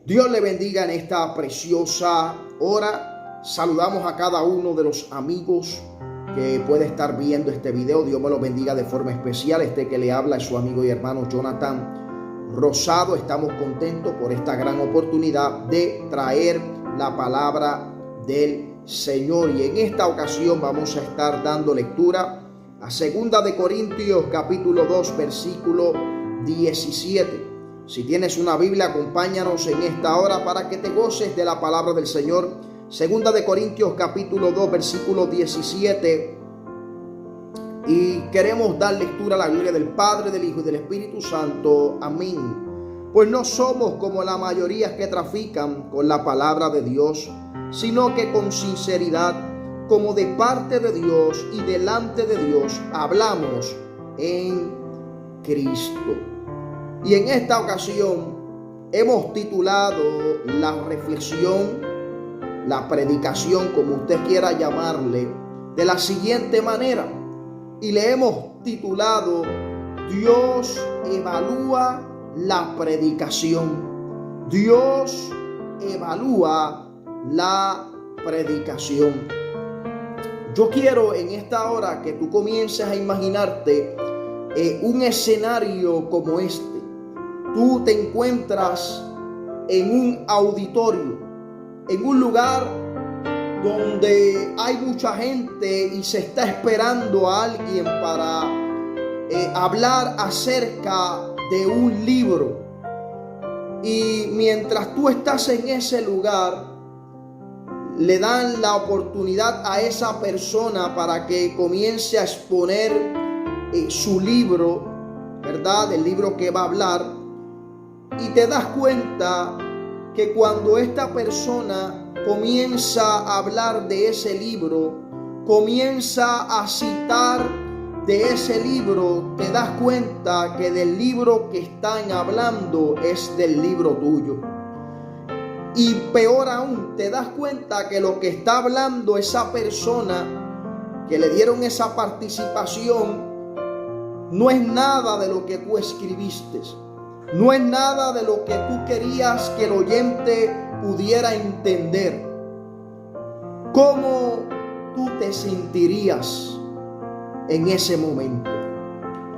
Dios le bendiga en esta preciosa hora. Saludamos a cada uno de los amigos que puede estar viendo este video. Dios me lo bendiga de forma especial. Este que le habla es su amigo y hermano Jonathan Rosado. Estamos contentos por esta gran oportunidad de traer la palabra del Señor. Y en esta ocasión vamos a estar dando lectura a 2 de Corintios capítulo 2 versículo 17. Si tienes una Biblia, acompáñanos en esta hora para que te goces de la palabra del Señor. 2 de Corintios capítulo 2 versículo 17. Y queremos dar lectura a la gloria del Padre, del Hijo y del Espíritu Santo. Amén. Pues no somos como la mayoría que trafican con la palabra de Dios, sino que con sinceridad, como de parte de Dios y delante de Dios, hablamos en Cristo. Y en esta ocasión hemos titulado la reflexión, la predicación, como usted quiera llamarle, de la siguiente manera. Y le hemos titulado: Dios evalúa la predicación. Dios evalúa la predicación. Yo quiero en esta hora que tú comiences a imaginarte un escenario como este. Tú te encuentras en un auditorio, en un lugar donde hay mucha gente y se está esperando a alguien para hablar acerca de un libro. Y mientras tú estás en ese lugar, le dan la oportunidad a esa persona para que comience a exponer su libro, ¿verdad? El libro que va a hablar. Y te das cuenta que cuando esta persona comienza a hablar de ese libro, comienza a citar de ese libro, te das cuenta que del libro que están hablando es del libro tuyo. Y peor aún, te das cuenta que lo que está hablando esa persona que le dieron esa participación no es nada de lo que tú escribiste. No es nada de lo que tú querías que el oyente pudiera entender. ¿Cómo tú te sentirías en ese momento?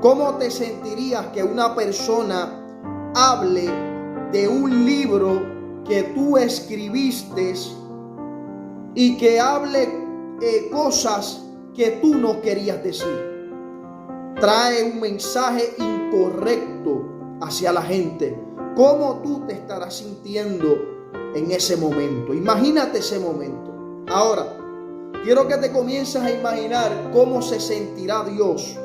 ¿Cómo te sentirías que una persona hable de un libro que tú escribiste y que hable cosas que tú no querías decir? Trae un mensaje incorrecto hacia la gente. ¿Cómo tú te estarás sintiendo en ese momento? Imagínate ese momento. Ahora, quiero que te comiences a imaginar cómo se sentirá Dios,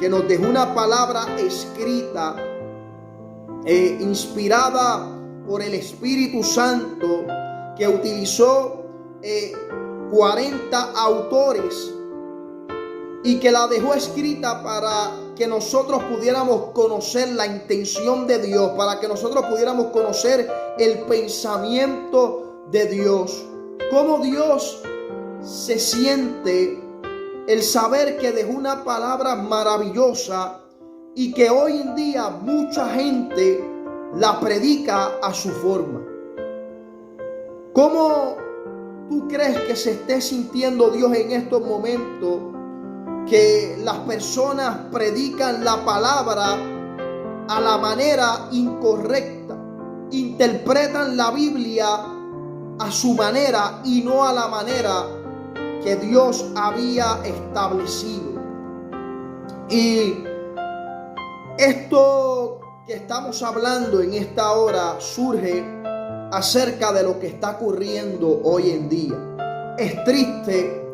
que nos dejó una palabra escrita, inspirada por el Espíritu Santo, que utilizó 40 autores y que la dejó escrita para que nosotros pudiéramos conocer la intención de Dios, para que nosotros pudiéramos conocer el pensamiento de Dios. Cómo Dios se siente el saber que dejó una palabra maravillosa y que hoy en día mucha gente la predica a su forma. ¿Cómo tú crees que se esté sintiendo Dios en estos momentos? Que las personas predican la palabra a la manera incorrecta, interpretan la Biblia a su manera y no a la manera que Dios había establecido. Y esto que estamos hablando en esta hora surge acerca de lo que está ocurriendo hoy en día. Es triste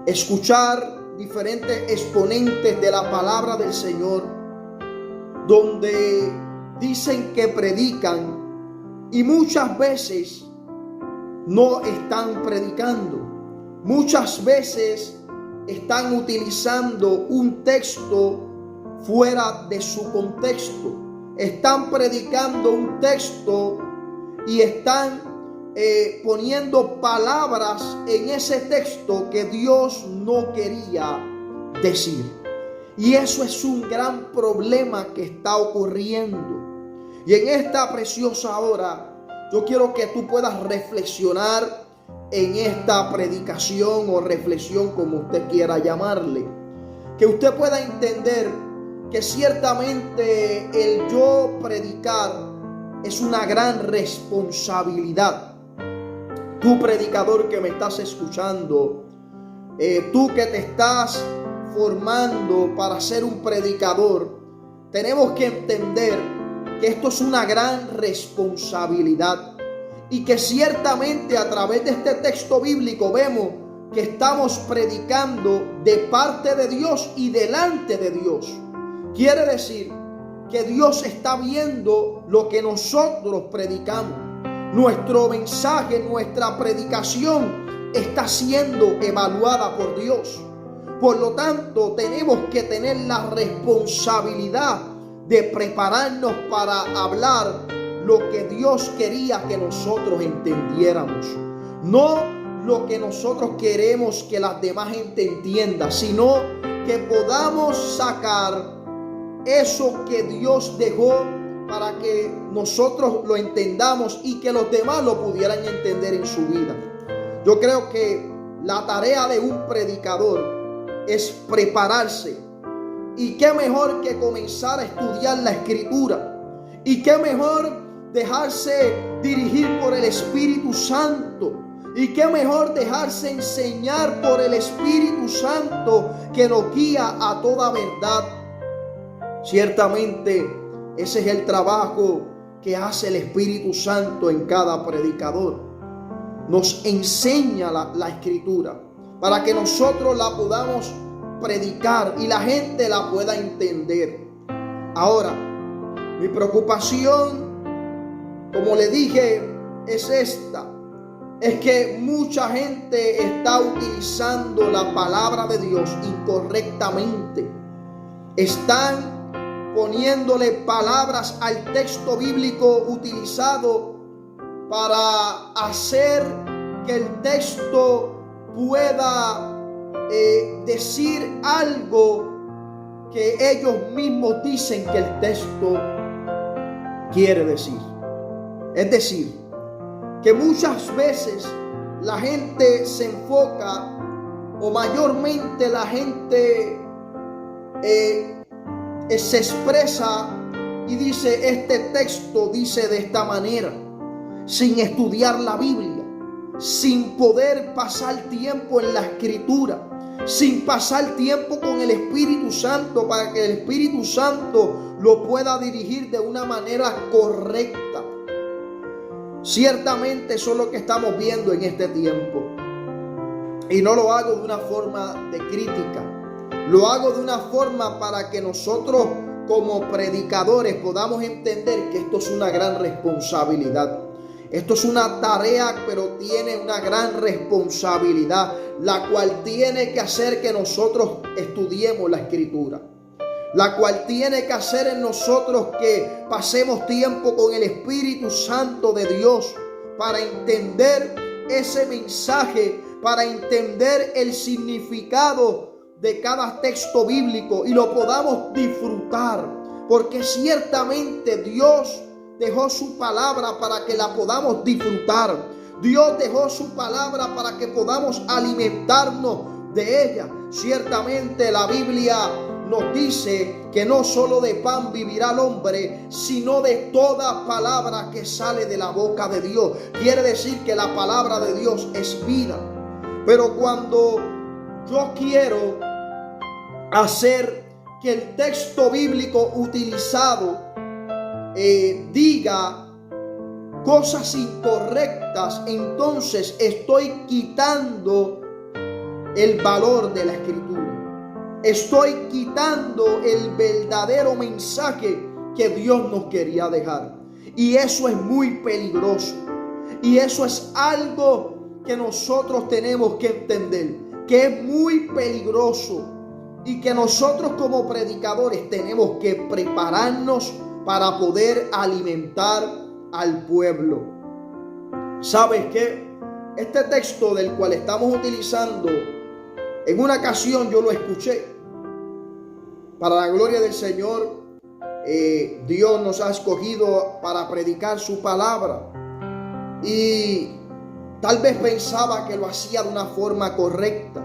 escuchar diferentes exponentes de la palabra del Señor, donde dicen que predican y muchas veces no están predicando. Muchas veces están utilizando un texto fuera de su contexto. Están predicando un texto y están poniendo palabras en ese texto que Dios no quería decir. Y eso es un gran problema que está ocurriendo. Y en esta preciosa hora yo quiero que tú puedas reflexionar en esta predicación o reflexión, como usted quiera llamarle. Que usted pueda entender que ciertamente el yo predicar es una gran responsabilidad. Tú, predicador que me estás escuchando, tú que te estás formando para ser un predicador, tenemos que entender que esto es una gran responsabilidad y que ciertamente a través de este texto bíblico vemos que estamos predicando de parte de Dios y delante de Dios. Quiere decir que Dios está viendo lo que nosotros predicamos. Nuestro mensaje, nuestra predicación está siendo evaluada por Dios. Por lo tanto, tenemos que tener la responsabilidad de prepararnos para hablar lo que Dios quería que nosotros entendiéramos. No lo que nosotros queremos que las demás gente entienda, sino que podamos sacar eso que Dios dejó para que nosotros lo entendamos y que los demás lo pudieran entender en su vida. Yo creo que la tarea de un predicador es prepararse. Y qué mejor que comenzar a estudiar la Escritura. Y qué mejor dejarse dirigir por el Espíritu Santo. Y qué mejor dejarse enseñar por el Espíritu Santo que nos guía a toda verdad. Ciertamente ese es el trabajo que hace el Espíritu Santo en cada predicador. Nos enseña la Escritura para que nosotros la podamos predicar y la gente la pueda entender. Ahora, mi preocupación, como le dije, es esta. Es que mucha gente está utilizando la palabra de Dios incorrectamente. Están poniéndole palabras al texto bíblico utilizado para hacer que el texto pueda decir algo que ellos mismos dicen que el texto quiere decir. Es decir, que muchas veces la gente se enfoca, o mayormente la gente se expresa y dice: este texto dice de esta manera, sin estudiar la Biblia, sin poder pasar tiempo en la Escritura, sin pasar tiempo con el Espíritu Santo para que el Espíritu Santo lo pueda dirigir de una manera correcta. Ciertamente eso es lo que estamos viendo en este tiempo. Y no lo hago de una forma de crítica. Lo hago de una forma para que nosotros como predicadores podamos entender que esto es una gran responsabilidad. Esto es una tarea, pero tiene una gran responsabilidad, la cual tiene que hacer que nosotros estudiemos la Escritura. La cual tiene que hacer en nosotros que pasemos tiempo con el Espíritu Santo de Dios para entender ese mensaje, para entender el significado de cada texto bíblico y lo podamos disfrutar, porque ciertamente Dios dejó su palabra para que la podamos disfrutar. Dios dejó su palabra para que podamos alimentarnos de ella. Ciertamente la Biblia nos dice que no solo de pan vivirá el hombre, sino de toda palabra que sale de la boca de Dios. Quiere decir que la palabra de Dios es vida. Pero cuando yo quiero hacer que el texto bíblico utilizado diga cosas incorrectas, entonces estoy quitando el valor de la Escritura. Estoy quitando el verdadero mensaje que Dios nos quería dejar. Y eso es muy peligroso. Y eso es algo que nosotros tenemos que entender, que es muy peligroso. Y que nosotros como predicadores tenemos que prepararnos para poder alimentar al pueblo. ¿Sabes qué? Este texto del cual estamos utilizando, en una ocasión yo lo escuché. Para la gloria del Señor, Dios nos ha escogido para predicar su palabra. y tal vez pensaba que lo hacía de una forma correcta.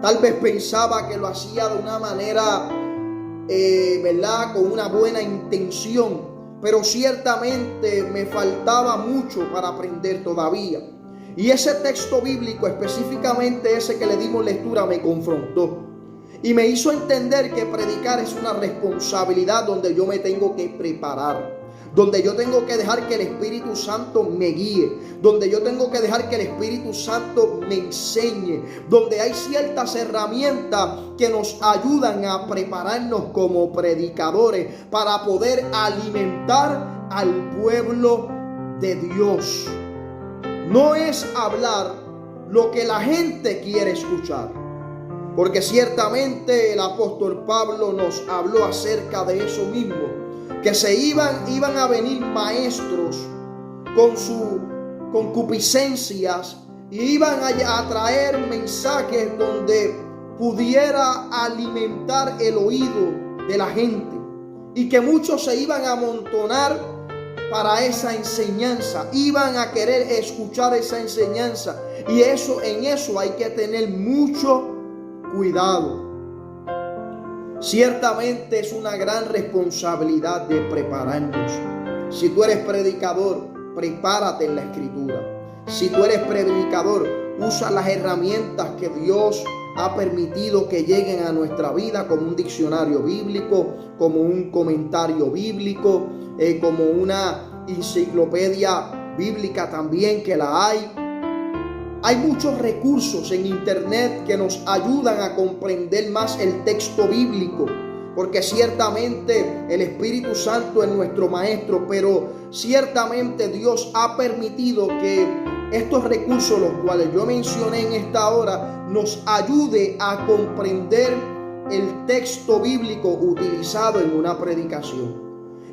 Tal vez pensaba que lo hacía de una manera, ¿verdad? Con una buena intención. Pero ciertamente me faltaba mucho para aprender todavía. Y ese texto bíblico, específicamente ese que le dimos lectura, me confrontó. Y me hizo entender que predicar es una responsabilidad donde yo me tengo que preparar. Donde yo tengo que dejar que el Espíritu Santo me guíe, donde yo tengo que dejar que el Espíritu Santo me enseñe, donde hay ciertas herramientas que nos ayudan a prepararnos como predicadores para poder alimentar al pueblo de Dios. No es hablar lo que la gente quiere escuchar, porque ciertamente el apóstol Pablo nos habló acerca de eso mismo. Que se iban a venir maestros con sus concupiscencias y iban a traer mensajes donde pudiera alimentar el oído de la gente, y que muchos se iban a amontonar para esa enseñanza, iban a querer escuchar esa enseñanza, y en eso hay que tener mucho cuidado. Ciertamente es una gran responsabilidad de prepararnos. Si tú eres predicador, prepárate en la Escritura. Si tú eres predicador, usa las herramientas que Dios ha permitido que lleguen a nuestra vida, como un diccionario bíblico, como un comentario bíblico, como una enciclopedia bíblica también, que la hay. Hay muchos recursos en internet que nos ayudan a comprender más el texto bíblico, porque ciertamente el Espíritu Santo es nuestro maestro, pero ciertamente Dios ha permitido que estos recursos, los cuales yo mencioné en esta hora, nos ayude a comprender el texto bíblico utilizado en una predicación.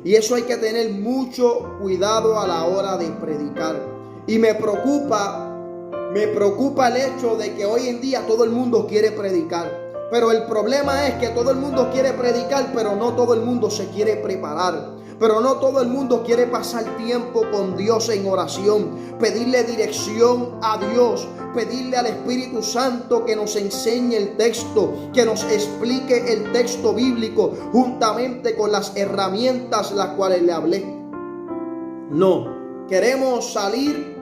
Y eso hay que tener mucho cuidado a la hora de predicar. Y me preocupa el hecho de que hoy en día todo el mundo quiere predicar. Pero el problema es que todo el mundo quiere predicar, pero no todo el mundo se quiere preparar. Pero no todo el mundo quiere pasar tiempo con Dios en oración, pedirle dirección a Dios, pedirle al Espíritu Santo que nos enseñe el texto, que nos explique el texto bíblico juntamente con las herramientas las cuales le hablé. No, queremos salir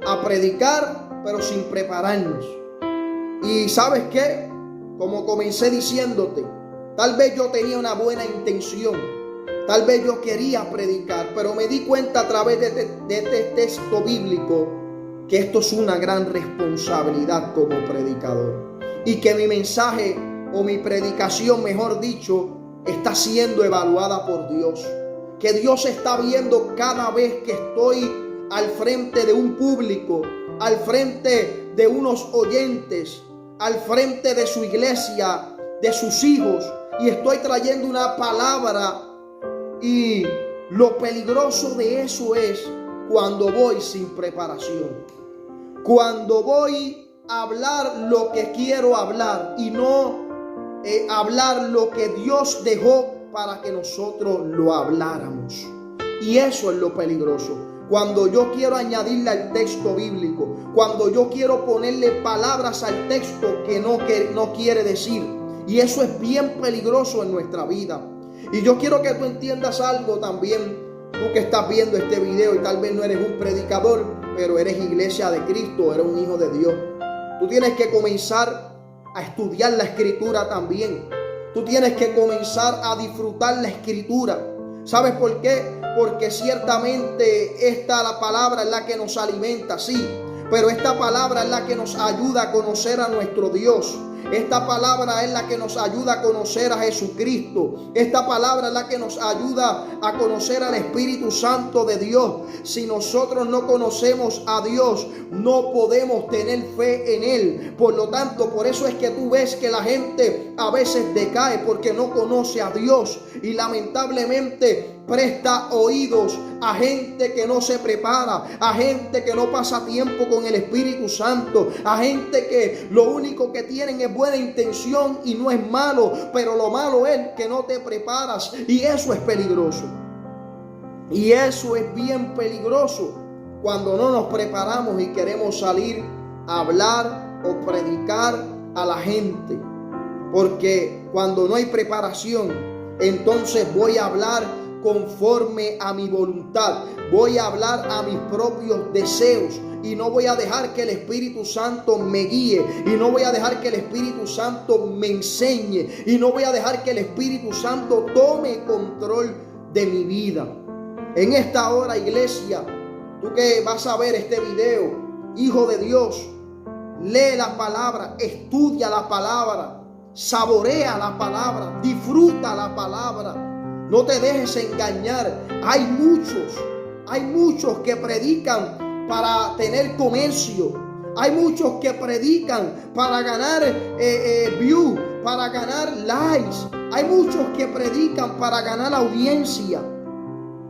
a predicar, pero sin prepararnos. Y ¿sabes qué? Como comencé diciéndote, tal vez yo tenía una buena intención, tal vez yo quería predicar, pero me di cuenta a través de este texto bíblico que esto es una gran responsabilidad como predicador, y que mi mensaje o mi predicación, mejor dicho, está siendo evaluada por Dios, que Dios está viendo cada vez que estoy al frente de un público, al frente de unos oyentes, al frente de su iglesia, de sus hijos, y estoy trayendo una palabra. Y lo peligroso de eso es cuando voy sin preparación, cuando voy a hablar lo que quiero hablar y no hablar lo que Dios dejó para que nosotros lo habláramos. Y eso es lo peligroso. Cuando yo quiero añadirle al texto bíblico, cuando yo quiero ponerle palabras al texto que no quiere decir. Y eso es bien peligroso en nuestra vida. Y yo quiero que tú entiendas algo también, tú que estás viendo este video y tal vez no eres un predicador, pero eres iglesia de Cristo, eres un hijo de Dios. Tú tienes que comenzar a estudiar la Escritura también. Tú tienes que comenzar a disfrutar la Escritura. ¿Sabes por qué? Porque ciertamente la palabra es la que nos alimenta, sí, pero esta palabra es la que nos ayuda a conocer a nuestro Dios. Esta palabra es la que nos ayuda a conocer a Jesucristo. Esta palabra es la que nos ayuda a conocer al Espíritu Santo de Dios. Si nosotros no conocemos a Dios, no podemos tener fe en Él. Por lo tanto, por eso es que tú ves que la gente a veces decae porque no conoce a Dios. Y lamentablemente presta oídos a gente que no se prepara, a gente que no pasa tiempo con el Espíritu Santo, a gente que lo único que tienen es buena intención y no es malo, pero lo malo es que no te preparas, y eso es peligroso. Y eso es bien peligroso cuando no nos preparamos y queremos salir a hablar o predicar a la gente. Porque cuando no hay preparación, entonces voy a hablar conforme a mi voluntad. Voy a hablar a mis propios deseos y no voy a dejar que el Espíritu Santo me guíe, y no voy a dejar que el Espíritu Santo me enseñe, y no voy a dejar que el Espíritu Santo tome control de mi vida. En esta hora, iglesia, tú que vas a ver este video, hijo de Dios, lee la palabra, estudia la palabra, saborea la palabra, disfruta la palabra. No te dejes engañar. Hay muchos que predican para tener comercio. Hay muchos que predican para ganar views, para ganar likes. Hay muchos que predican para ganar audiencia.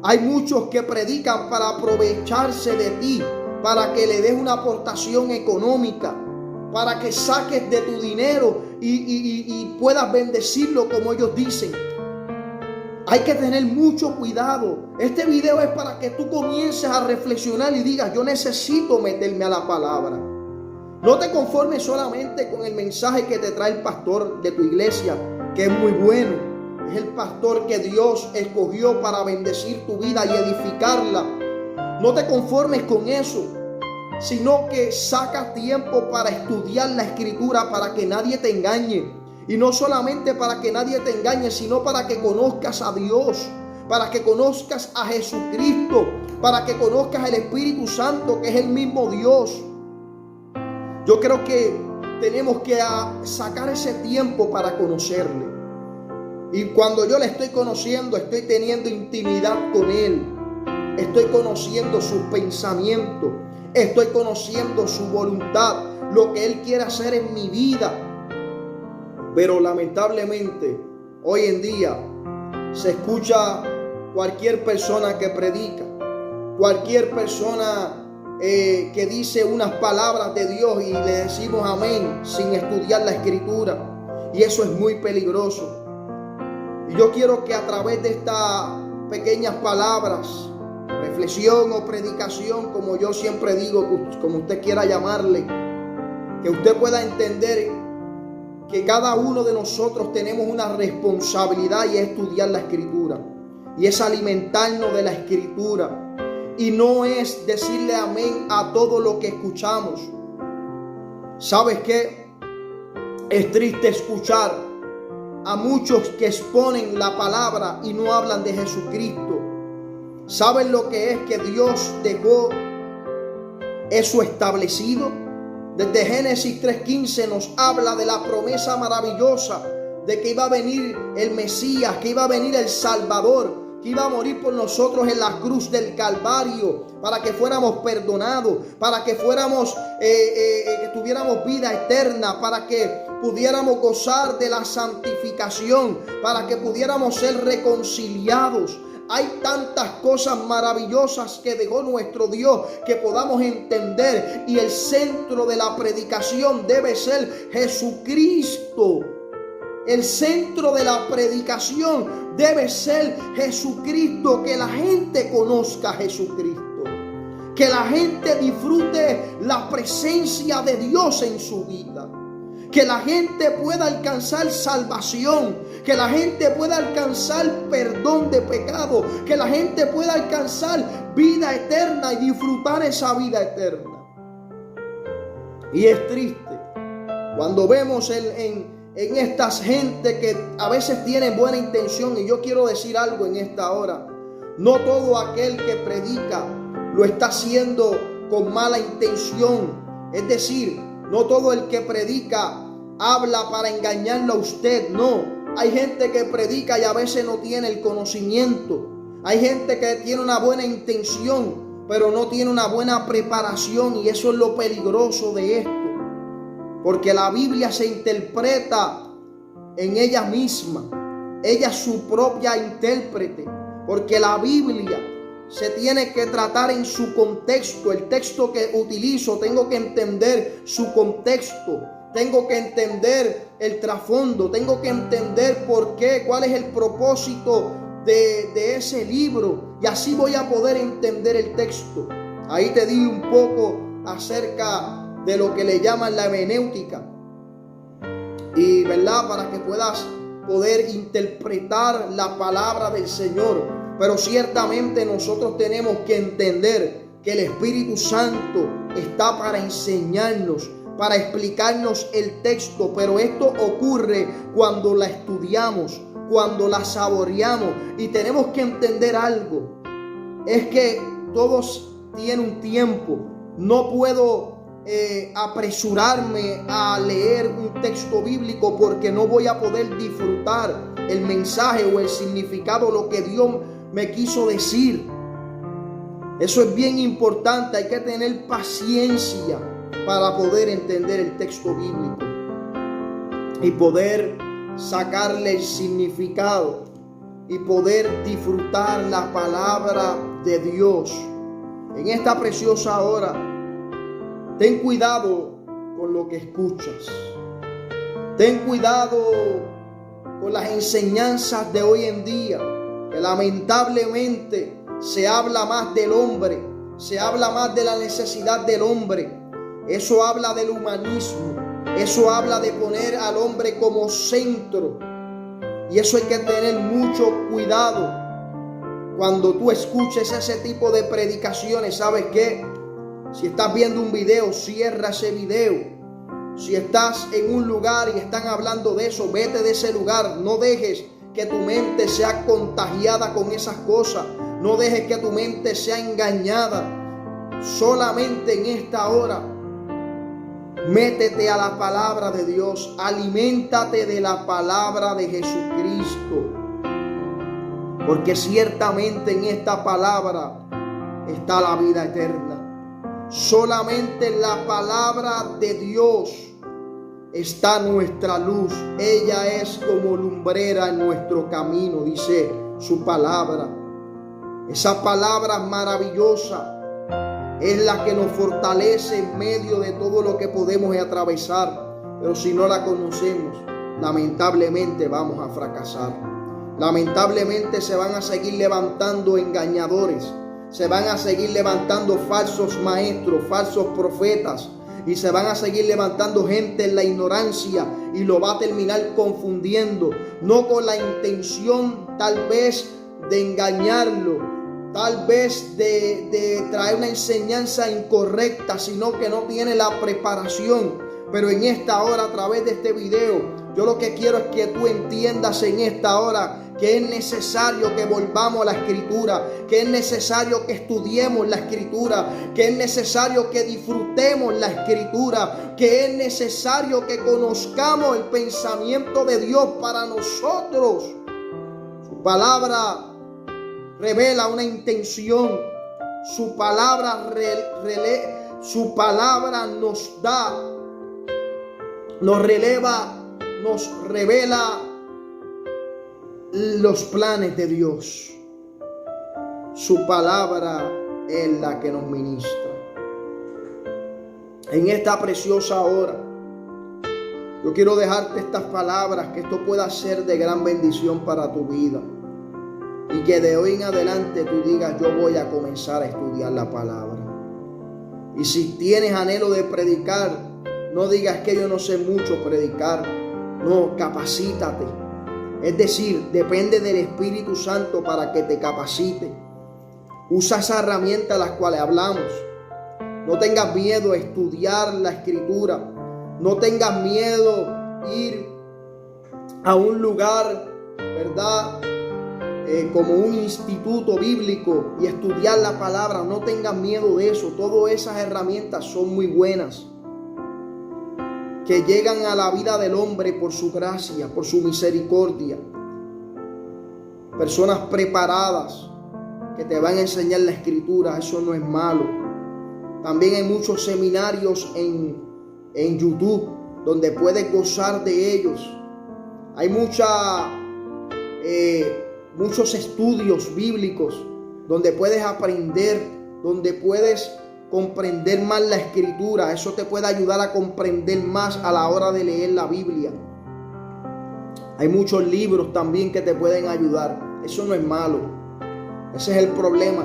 Hay muchos que predican para aprovecharse de ti, para que le des una aportación económica, para que saques de tu dinero y puedas bendecirlo como ellos dicen. Hay que tener mucho cuidado. Este video es para que tú comiences a reflexionar y digas: yo necesito meterme a la palabra. No te conformes solamente con el mensaje que te trae el pastor de tu iglesia, que es muy bueno. Es el pastor que Dios escogió para bendecir tu vida y edificarla. No te conformes con eso, sino que saca tiempo para estudiar la Escritura, para que nadie te engañe. Y no solamente para que nadie te engañe, sino para que conozcas a Dios, para que conozcas a Jesucristo, para que conozcas al Espíritu Santo, que es el mismo Dios. Yo creo que tenemos que sacar ese tiempo para conocerle. Y cuando yo le estoy conociendo, estoy teniendo intimidad con Él. Estoy conociendo sus pensamientos. Estoy conociendo su voluntad, lo que Él quiere hacer en mi vida. Pero lamentablemente, hoy en día, se escucha cualquier persona que predica, cualquier persona que dice unas palabras de Dios y le decimos amén sin estudiar la Escritura. Y eso es muy peligroso. Y yo quiero que a través de estas pequeñas palabras, reflexión o predicación, como yo siempre digo, como usted quiera llamarle, que usted pueda entender que cada uno de nosotros tenemos una responsabilidad, y es estudiar la Escritura, y es alimentarnos de la Escritura, y no es decirle amén a todo lo que escuchamos. ¿Sabes qué? Es triste escuchar a muchos que exponen la palabra y no hablan de Jesucristo. ¿Saben lo que es que Dios dejó eso establecido? Desde Génesis 3:15 nos habla de la promesa maravillosa de que iba a venir el Mesías, que iba a venir el Salvador, que iba a morir por nosotros en la cruz del Calvario, para que fuéramos perdonados, para que fuéramos, que tuviéramos vida eterna, para que pudiéramos gozar de la santificación, para que pudiéramos ser reconciliados. Hay tantas cosas maravillosas que dejó nuestro Dios que podamos entender, y el centro de la predicación debe ser Jesucristo. El centro de la predicación debe ser Jesucristo, que la gente conozca a Jesucristo, que la gente disfrute la presencia de Dios en su vida, que la gente pueda alcanzar salvación, que la gente pueda alcanzar perdón de pecado, que la gente pueda alcanzar vida eterna y disfrutar esa vida eterna. Y es triste cuando vemos en estas gente que a veces tienen buena intención. Y yo quiero decir algo en esta hora: no todo aquel que predica lo está haciendo con mala intención. Es decir, no todo el que predica habla para engañarlo a usted. No, hay gente que predica y a veces no tiene el conocimiento. Hay gente que tiene una buena intención, pero no tiene una buena preparación, y eso es lo peligroso de esto. Porque la Biblia se interpreta en ella misma. Ella es su propia intérprete. Porque la Biblia se tiene que tratar en su contexto. El texto que utilizo, tengo que entender su contexto. Tengo que entender el trasfondo. Tengo que entender por qué, cuál es el propósito de ese libro. Y así voy a poder entender el texto. Ahí te di un poco acerca de lo que le llaman la hermenéutica. Y verdad, para que puedas poder interpretar la palabra del Señor. Pero ciertamente nosotros tenemos que entender que el Espíritu Santo está para enseñarnos, para explicarnos el texto. Pero esto ocurre cuando la estudiamos, cuando la saboreamos. Y tenemos que entender algo. Es que todos tienen un tiempo. No puedo apresurarme a leer un texto bíblico porque no voy a poder disfrutar el mensaje o el significado, lo que Dios me quiso decir. Eso es bien importante. Hay que tener paciencia para poder entender el texto bíblico y poder sacarle el significado y poder disfrutar la palabra de Dios. En esta preciosa hora, ten cuidado con lo que escuchas. Ten cuidado con las enseñanzas de hoy en día, que lamentablemente se habla más del hombre, se habla más de la necesidad del hombre. Eso habla del humanismo, eso habla de poner al hombre como centro. Y eso hay que tener mucho cuidado. Cuando tú escuches ese tipo de predicaciones, ¿sabes qué? Si estás viendo un video, cierra ese video. Si estás en un lugar y están hablando de eso, vete de ese lugar. No dejes que tu mente sea contagiada con esas cosas. No dejes que tu mente sea engañada. Solamente en esta hora, métete a la palabra de Dios. Aliméntate de la palabra de Jesucristo. Porque ciertamente en esta palabra está la vida eterna. Solamente en la palabra de Dios está nuestra luz. Ella es como lumbrera en nuestro camino, dice su palabra. Esa palabra maravillosa es la que nos fortalece en medio de todo lo que podemos atravesar. Pero si no la conocemos, lamentablemente vamos a fracasar. Lamentablemente se van a seguir levantando engañadores. Se van a seguir levantando falsos maestros, falsos profetas. Y se van a seguir levantando gente en la ignorancia. Y lo va a terminar confundiendo. No con la intención tal vez de engañarlo. Tal vez de traer una enseñanza incorrecta. Sino que no tiene la preparación. Pero en esta hora, a través de este video, yo lo que quiero es que tú entiendas en esta hora que es necesario que volvamos a la Escritura, que es necesario que estudiemos la Escritura, que es necesario que disfrutemos la Escritura, que es necesario que conozcamos el pensamiento de Dios para nosotros. Su palabra revela una intención, su palabra nos revela los planes de Dios. Su palabra es la que nos ministra. En esta preciosa hora, yo quiero dejarte estas palabras, que esto pueda ser de gran bendición para tu vida. Y que de hoy en adelante tú digas: yo voy a comenzar a estudiar la palabra. Y si tienes anhelo de predicar, no digas que yo no sé mucho predicar. No, capacítate. Es decir, depende del Espíritu Santo para que te capacite. Usa esa herramienta de las cuales hablamos. No tengas miedo a estudiar la Escritura. No tengas miedo a ir a un lugar, ¿verdad? Como un instituto bíblico y estudiar la palabra. No tengas miedo de eso. Todas esas herramientas son muy buenas, que llegan a la vida del hombre por su gracia, por su misericordia. Personas preparadas que te van a enseñar la Escritura, eso no es malo. También hay muchos seminarios en YouTube donde puedes gozar de ellos. Hay muchos estudios bíblicos donde puedes aprender, donde puedes comprender más la Escritura. Eso te puede ayudar a comprender más a la hora de leer la Biblia. Hay muchos libros también que te pueden ayudar. Eso no es malo. Ese es el problema,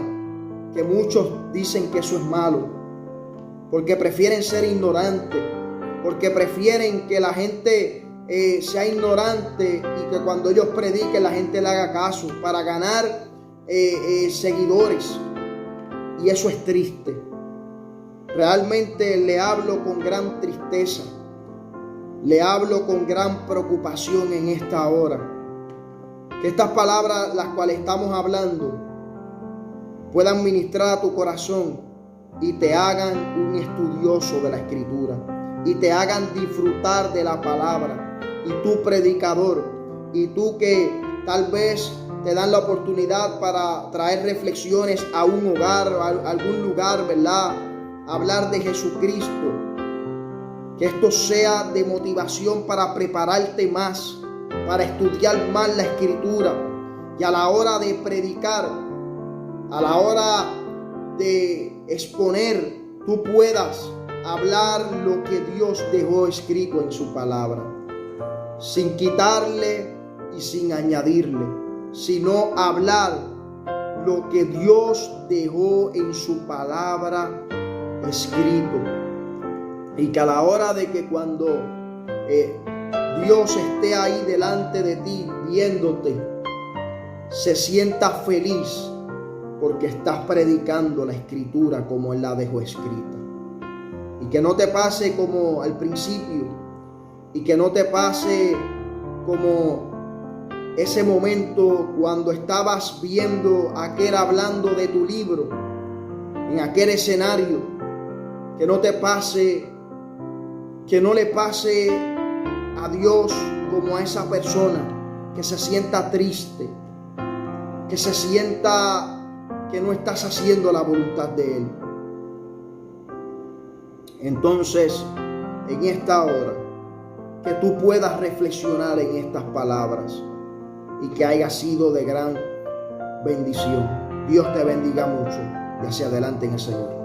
que muchos dicen que eso es malo, porque prefieren ser ignorantes, porque prefieren que la gente sea ignorante y que cuando ellos prediquen la gente le haga caso para ganar seguidores. Y eso es triste. Realmente le hablo con gran tristeza, le hablo con gran preocupación en esta hora. Que estas palabras, las cuales estamos hablando, puedan ministrar a tu corazón y te hagan un estudioso de la Escritura y te hagan disfrutar de la palabra. Y tú, predicador, y tú que tal vez te dan la oportunidad para traer reflexiones a un hogar, a algún lugar, ¿verdad? Hablar de Jesucristo. Que esto sea de motivación para prepararte más, para estudiar más la Escritura. Y a la hora de predicar, a la hora de exponer, tú puedas hablar lo que Dios dejó escrito en su palabra, sin quitarle y sin añadirle, sino hablar lo que Dios dejó en su palabra escrito. Y que a la hora de que cuando Dios esté ahí delante de ti viéndote, se sienta feliz porque estás predicando la Escritura como Él la dejó escrita. Y que no te pase como al principio, y que no te pase como ese momento cuando estabas viendo a aquel hablando de tu libro en aquel escenario. Que no te pase, que no le pase a Dios como a esa persona que se sienta triste, que se sienta que no estás haciendo la voluntad de Él. Entonces, en esta hora, que tú puedas reflexionar en estas palabras y que haya sido de gran bendición. Dios te bendiga mucho y hacia adelante en el Señor.